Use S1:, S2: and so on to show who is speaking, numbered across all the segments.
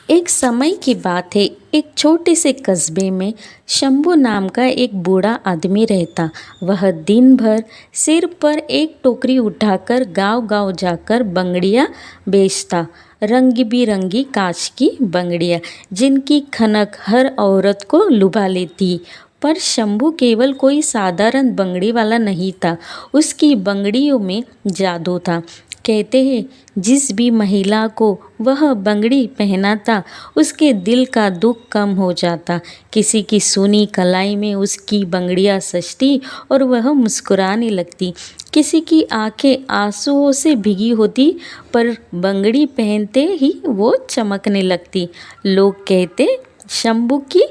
S1: एक समय की बात है। एक छोटे से कस्बे में शंभू नाम का एक बूढ़ा आदमी रहता। वह दिन भर सिर पर एक टोकरी उठाकर गांव-गांव जाकर बंगड़ियां बेचता। रंग बिरंगी कांच की बंगड़ियां जिनकी खनक हर औरत को लुभा लेती। पर शंभू केवल कोई साधारण बंगड़ी वाला नहीं था। उसकी बंगड़ियों में जादू था। कहते हैं जिस भी महिला को वह बंगड़ी पहनाता उसके दिल का दुख कम हो जाता। किसी की सुनी कलाई में उसकी बंगड़ियां सजती और वह मुस्कुराने लगती। किसी की आंखें आंसुओं से भीगी होती पर बंगड़ी पहनते ही वो चमकने लगती। लोग कहते शंभू की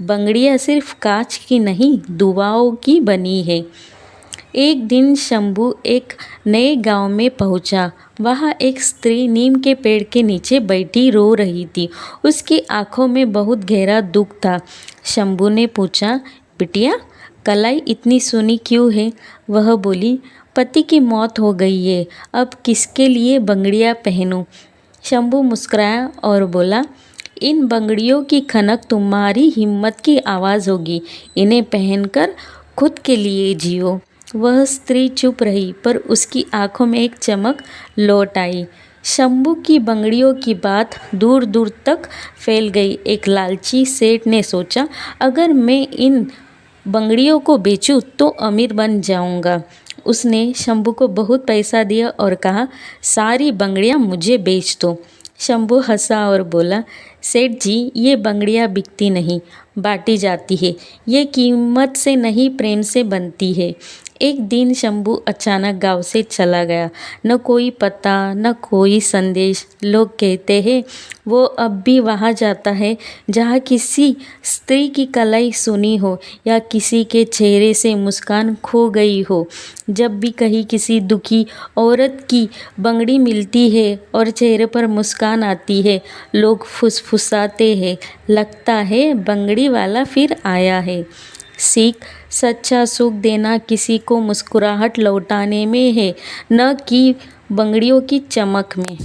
S1: बंगड़ियां सिर्फ कांच की नहीं दुआओं की बनी है। एक दिन शंभू एक नए गांव में पहुंचा। वहां एक स्त्री नीम के पेड़ के नीचे बैठी रो रही थी। उसकी आंखों में बहुत गहरा दुख था। शंभू ने पूछा, बिटिया कलाई इतनी सूनी क्यों है? वह बोली, पति की मौत हो गई है, अब किसके लिए बंगड़ियां पहनूं? शंभू मुस्कुराया और बोला, इन बंगड़ियों की खनक तुम्हारी हिम्मत की आवाज़ होगी। इन्हें पहनकर खुद के लिए जियो। वह स्त्री चुप रही पर उसकी आंखों में एक चमक लौट आई। शंभू की बंगड़ियों की बात दूर दूर तक फैल गई। एक लालची सेठ ने सोचा, अगर मैं इन बंगड़ियों को बेचूं तो अमीर बन जाऊंगा। उसने शंभू को बहुत पैसा दिया और कहा, सारी बंगड़ियां मुझे बेच दो। शंभू हंसा और बोला, सेठ जी ये बंगड़ियां बिकती नहीं, बांटी जाती है। ये कीमत से नहीं प्रेम से बनती है। एक दिन शंभू अचानक गांव से चला गया। न कोई पता न कोई संदेश। लोग कहते हैं वो अब भी वहाँ जाता है जहाँ किसी स्त्री की कलाई सुनी हो या किसी के चेहरे से मुस्कान खो गई हो। जब भी कहीं किसी दुखी औरत की बंगड़ी मिलती है और चेहरे पर मुस्कान आती है, लोग फुसफुसाते हैं, लगता है बंगड़ी वाला फिर आया है। सीख, सच्चा सुख देना किसी को मुस्कुराहट लौटाने में है, न कि बंगड़ियों की चमक में।